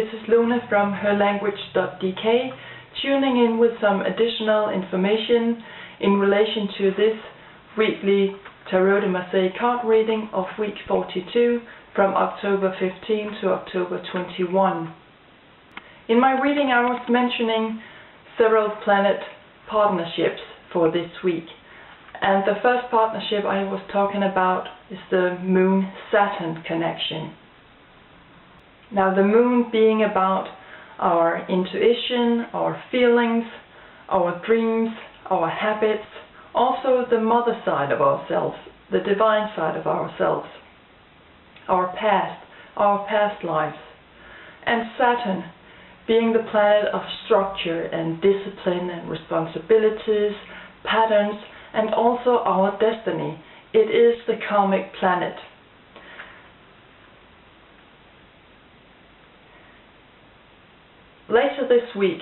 This is Luna from herlanguage.dk, tuning in with some additional information in relation to this weekly Tarot de Marseille card reading of week 42 from October 15 to October 21. In my reading I was mentioning several planet partnerships for this week. And the first partnership I was talking about is the Moon-Saturn connection. Now the Moon being about our intuition, our feelings, our dreams, our habits, also the mother side of ourselves, the divine side of ourselves, our past lives. And Saturn being the planet of structure and discipline and responsibilities, patterns, and also our destiny. It is the karmic planet. Later this week,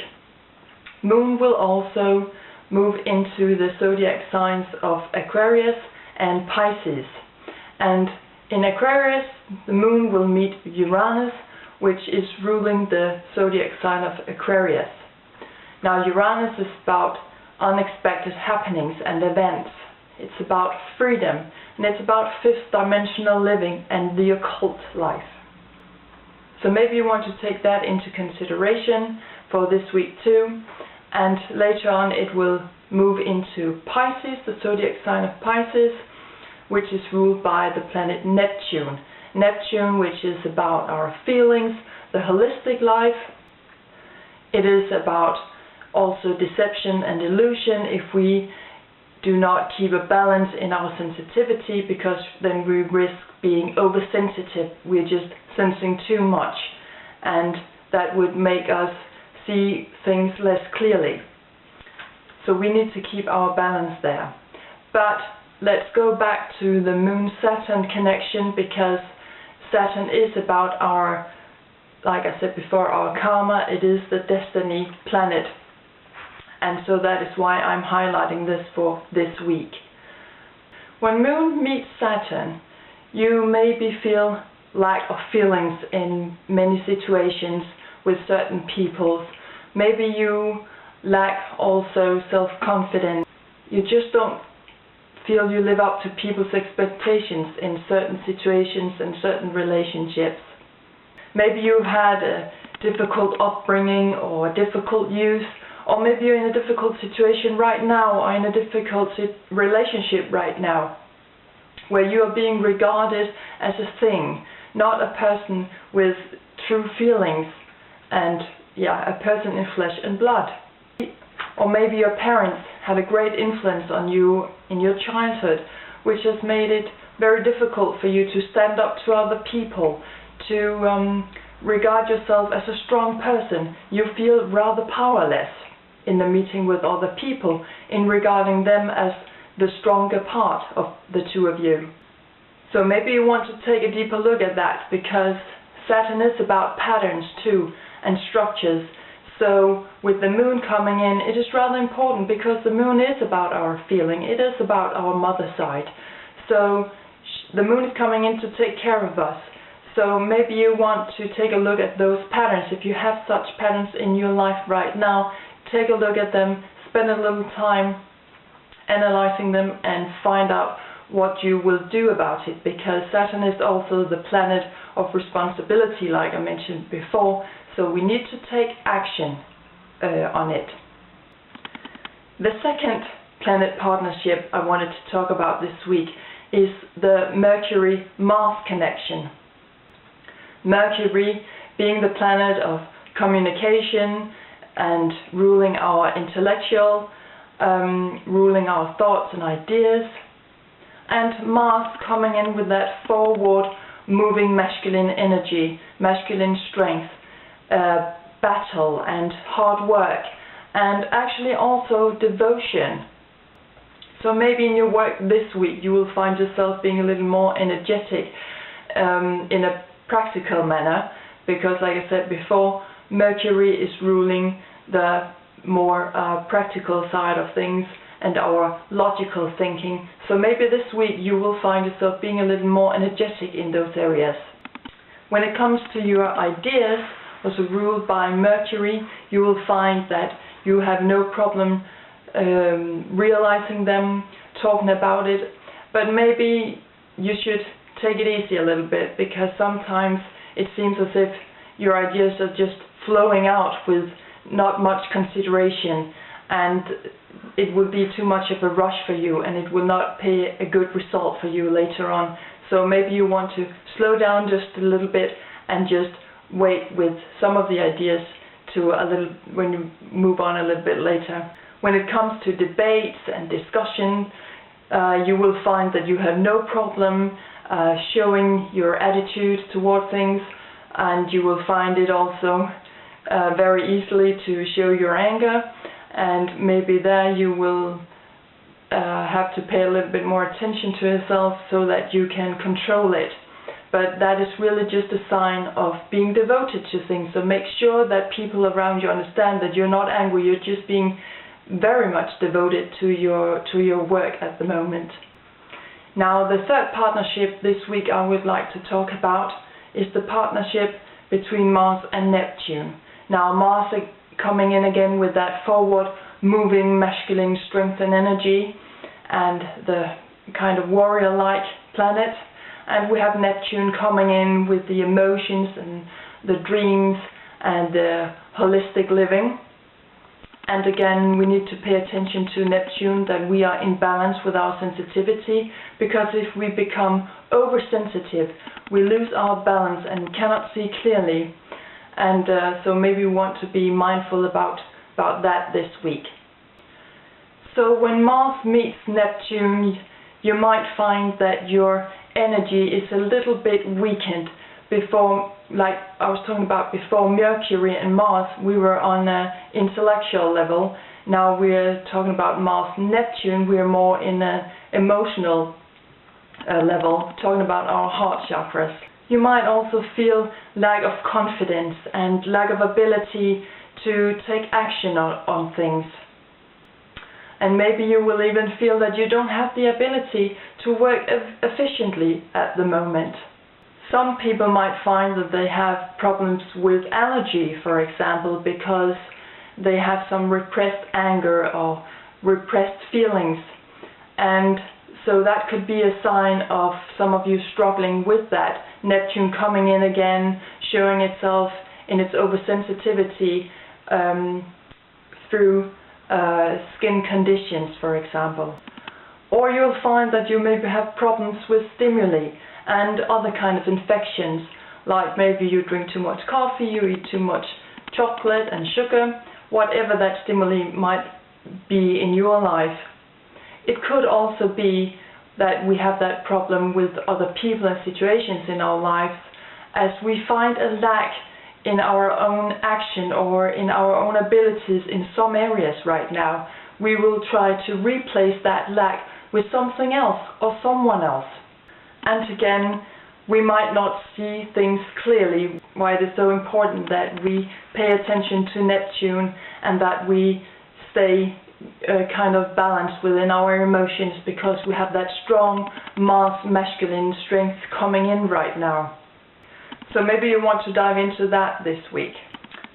Moon will also move into the zodiac signs of Aquarius and Pisces. And in Aquarius, the Moon will meet Uranus, which is ruling the zodiac sign of Aquarius. Now Uranus is about unexpected happenings and events. It's about freedom, and it's about fifth dimensional living and the occult life. So maybe you want to take that into consideration for this week too. And later on it will move into Pisces, the zodiac sign of Pisces, which is ruled by the planet Neptune. Neptune, which is about our feelings, the holistic life. It is about also deception and illusion if we do not keep a balance in our sensitivity, because then we risk being oversensitive. We're just sensing too much, and that would make us see things less clearly. So we need to keep our balance there. But let's go back to the Moon-Saturn connection, because Saturn is about our, like I said before, our karma. It is the destiny planet. And so that is why I'm highlighting this for this week. When Moon meets Saturn, you maybe feel lack of feelings in many situations with certain people. Maybe you lack also self-confidence. You just don't feel you live up to people's expectations in certain situations and certain relationships. Maybe you've had a difficult upbringing or difficult youth, or maybe you're in a difficult situation right now, or in a difficult relationship right now, where you are being regarded as a thing, not a person with true feelings, and a person in flesh and blood. Or maybe your parents had a great influence on you in your childhood, which has made it very difficult for you to stand up to other people, to regard yourself as a strong person. You feel rather powerless in the meeting with other people, in regarding them as the stronger part of the two of you. So maybe you want to take a deeper look at that, because Saturn is about patterns too, and structures. So with the Moon coming in, it is rather important, because the Moon is about our feeling, it is about our mother side. So the Moon is coming in to take care of us. So maybe you want to take a look at those patterns. If you have such patterns in your life right now, take a look at them, spend a little time analyzing them, and find out what you will do about it, because Saturn is also the planet of responsibility, like I mentioned before. So we need to take action on it. The second planet partnership I wanted to talk about this week is the Mercury-Mars connection. Mercury being the planet of communication and ruling our intellectual, ruling our thoughts and ideas, and Mars coming in with that forward moving masculine energy, masculine strength, battle and hard work, and actually also devotion. So maybe in your work this week you will find yourself being a little more energetic in a practical manner, because like I said before, Mercury is ruling the more practical side of things and our logical thinking. So maybe this week you will find yourself being a little more energetic in those areas. When it comes to your ideas also ruled by Mercury, you will find that you have no problem realizing them, talking about it, but maybe you should take it easy a little bit, because sometimes it seems as if your ideas are just flowing out with not much consideration, and it would be too much of a rush for you, and it will not pay a good result for you later on. So maybe you want to slow down just a little bit and just wait with some of the ideas to when you move on a little bit later. When it comes to debates and discussion, you will find that you have no problem showing your attitude toward things, and you will find it also very easily to show your anger, and maybe there you will have to pay a little bit more attention to yourself so that you can control it. But that is really just a sign of being devoted to things, so make sure that people around you understand that you're not angry, you're just being very much devoted to your work at the moment. Now, the third partnership this week I would like to talk about is the partnership between Mars and Neptune. Now, Mars is coming in again with that forward moving masculine strength and energy, and the kind of warrior-like planet, and we have Neptune coming in with the emotions and the dreams and the holistic living. And again, we need to pay attention to Neptune, that we are in balance with our sensitivity, because if we become oversensitive, we lose our balance and cannot see clearly. And so maybe we want to be mindful about that this week. So when Mars meets Neptune, you might find that your energy is a little bit weakened. Before, like I was talking about before, Mercury and Mars, we were on an intellectual level. Now we're talking about Mars and Neptune, we're more in an emotional level, talking about our heart chakras. You might also feel lack of confidence and lack of ability to take action on things. And maybe you will even feel that you don't have the ability to work efficiently at the moment. Some people might find that they have problems with allergy, for example, because they have some repressed anger or repressed feelings. And so that could be a sign of some of you struggling with that. Neptune coming in again, showing itself in its oversensitivity through skin conditions, for example. Or you'll find that you maybe have problems with stimuli and other kind of infections, like maybe you drink too much coffee, you eat too much chocolate and sugar, whatever that stimuli might be in your life. It could also be that we have that problem with other people and situations in our lives, as we find a lack in our own action or in our own abilities in some areas right now. We will try to replace that lack with something else or someone else. And again, we might not see things clearly, why it is so important that we pay attention to Neptune and that we stay kind of balanced within our emotions, because we have that strong Mars masculine strength coming in right now. So maybe you want to dive into that this week.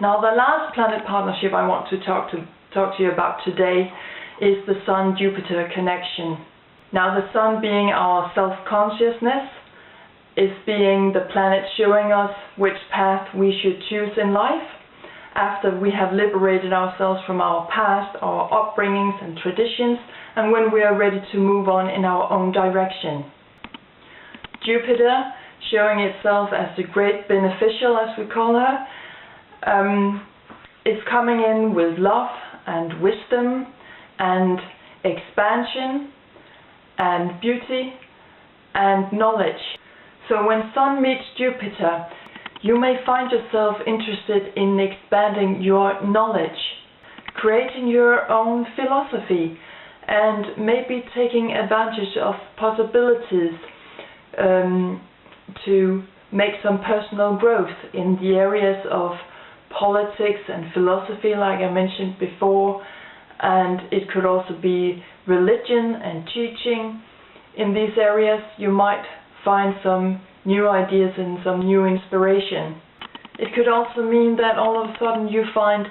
Now, the last planet partnership I want to talk to you about today is the Sun-Jupiter connection. Now, the Sun being our self-consciousness, is being the planet showing us which path we should choose in life after we have liberated ourselves from our past, our upbringings and traditions, and when we are ready to move on in our own direction. Jupiter, showing itself as the great beneficial, as we call her, is coming in with love and wisdom and expansion and beauty and knowledge. So when Sun meets Jupiter, you may find yourself interested in expanding your knowledge, creating your own philosophy, and maybe taking advantage of possibilities to make some personal growth in the areas of politics and philosophy, like I mentioned before, and it could also be religion and teaching. In these areas you might find some new ideas and some new inspiration. It could also mean that all of a sudden you find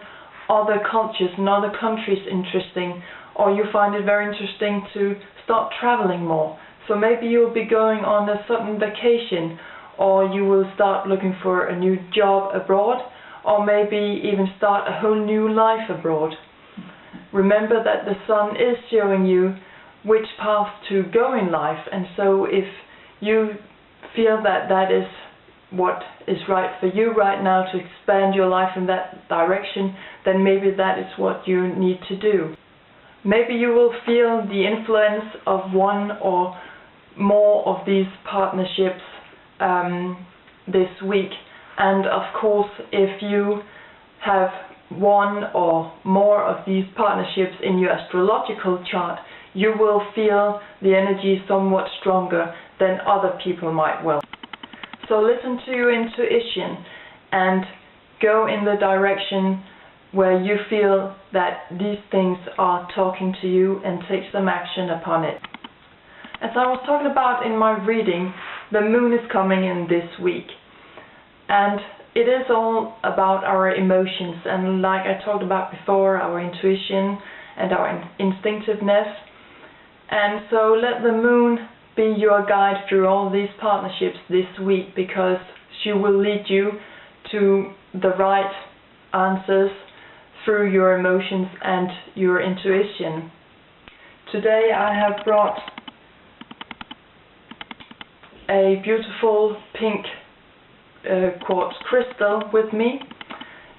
other cultures and other countries interesting, or you find it very interesting to start traveling more. So maybe you'll be going on a sudden vacation, or you will start looking for a new job abroad, or maybe even start a whole new life abroad. Remember that the sun is showing you which path to go in life, and so if you feel that that is what is right for you right now to expand your life in that direction, then maybe that is what you need to do. Maybe you will feel the influence of one or more of these partnerships this week, and of course if you have one or more of these partnerships in your astrological chart, you will feel the energy somewhat stronger than other people might well. So listen to your intuition and go in the direction where you feel that these things are talking to you, and take some action upon it. As I was talking about in my reading, the moon is coming in this week, and it is all about our emotions, and like I talked about before, our intuition and our instinctiveness. And so let the moon be your guide through all these partnerships this week, because she will lead you to the right answers through your emotions and your intuition. Today I have brought a beautiful pink quartz crystal with me,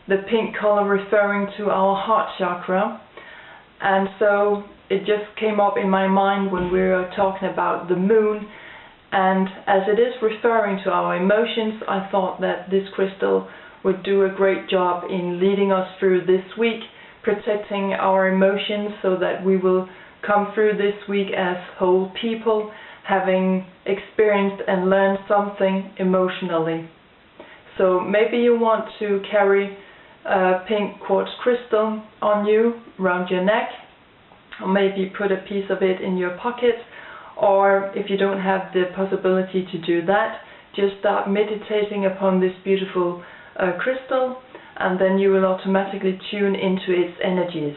the pink color referring to our heart chakra, and so it just came up in my mind when we were talking about the moon, and as it is referring to our emotions, I thought that this crystal would do a great job in leading us through this week, protecting our emotions so that we will come through this week as whole people, having experienced and learned something emotionally. So maybe you want to carry a pink quartz crystal on you, around your neck, or maybe put a piece of it in your pocket, or if you don't have the possibility to do that, just start meditating upon this beautiful crystal, and then you will automatically tune into its energies.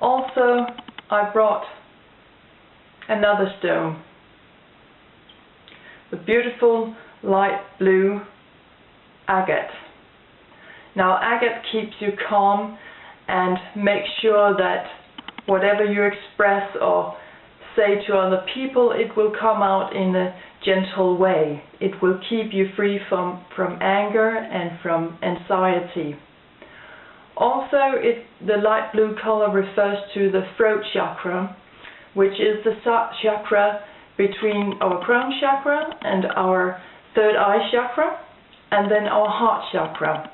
Also, I brought another stone, the beautiful light blue agat. Now, agat keeps you calm and makes sure that whatever you express or say to other people, it will come out in a gentle way. It will keep you free from anger and from anxiety. Also, the light blue color refers to the throat chakra, which is the chakra between our crown chakra and our third eye chakra, and then our heart chakra.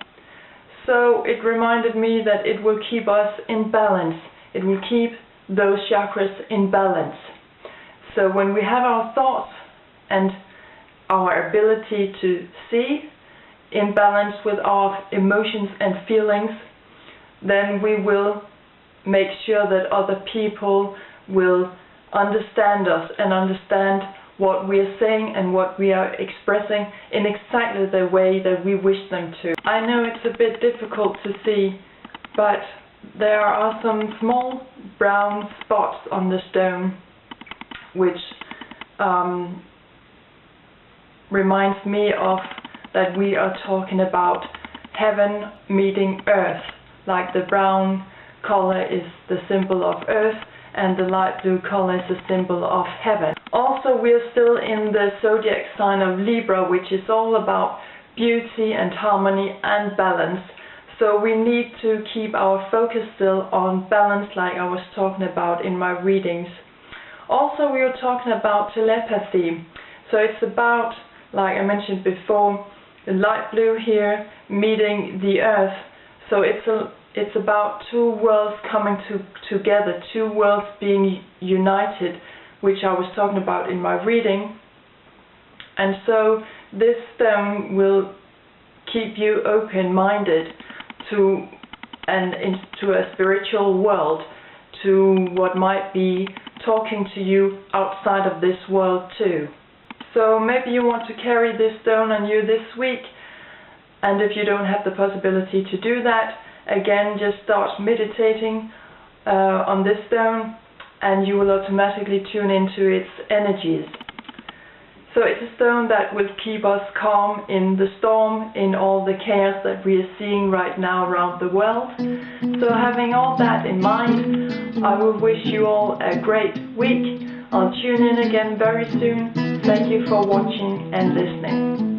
So it reminded me that it will keep us in balance. It will keep those chakras in balance. So when we have our thoughts and our ability to see in balance with our emotions and feelings, then we will make sure that other people will understand us and understand what we are saying and what we are expressing in exactly the way that we wish them to. I know it's a bit difficult to see, but there are some small brown spots on the stone which reminds me of that we are talking about heaven meeting earth. Like the brown color is the symbol of earth, and the light blue color is the symbol of heaven. Also, we are still in the zodiac sign of Libra, which is all about beauty and harmony and balance. So we need to keep our focus still on balance, like I was talking about in my readings. Also, we are talking about telepathy. So it's about, like I mentioned before, the light blue here meeting the earth. So it's about two worlds coming together, two worlds being united, which I was talking about in my reading. And so this stone will keep you open-minded to into a spiritual world, to what might be talking to you outside of this world too. So maybe you want to carry this stone on you this week, and if you don't have the possibility to do that, again, just start meditating on this stone, and you will automatically tune into its energies. So it's a stone that will keep us calm in the storm, in all the chaos that we are seeing right now around the world. So having all that in mind, I will wish you all a great week. I'll tune in again very soon. Thank you for watching and listening.